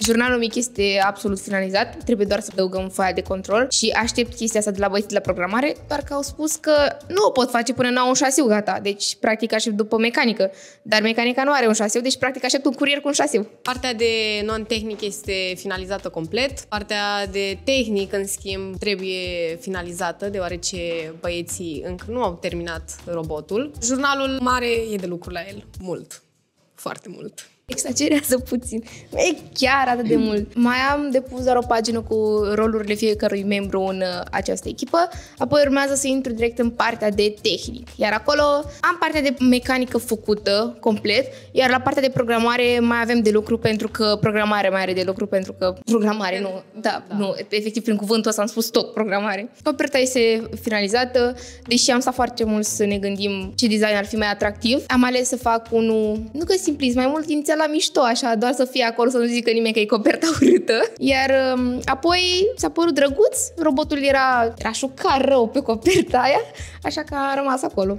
Jurnalul mic este absolut finalizat, trebuie doar să adăugăm foaia de control și aștept chestia asta de la băieții de la programare, doar că au spus că nu o pot face până n-au un șasiu gata, deci practic aștept după mecanică, dar mecanica nu are un șasiu, deci practic aștept un curier cu un șasiu. Partea de non-tehnic este finalizată complet, partea de tehnic, în schimb, trebuie finalizată, deoarece băieții încă nu au terminat robotul. Jurnalul mare e de lucru la el, mult, foarte mult. Exagerează puțin. Nu e chiar atât de mult. Mai am depus doar o pagină cu rolurile fiecărui membru în această echipă, apoi urmează să intru direct în partea de tehnic. Iar acolo am partea de mecanică făcută complet, iar la partea de programare mai avem de lucru pentru că programare mai are de lucru pentru că programare, nu, nu, efectiv prin cuvântul ăsta am spus tot programare. Coperta este finalizată, deși am stat foarte mult să ne gândim ce design ar fi mai atractiv. Am ales să fac unul, nu că simplist, mai mult inițial la mișto, așa, doar să fie acolo, să nu zică nimeni că e coperta urâtă. Iar apoi s-a părut drăguț, robotul era șucat rău pe coperta aia, așa că a rămas acolo.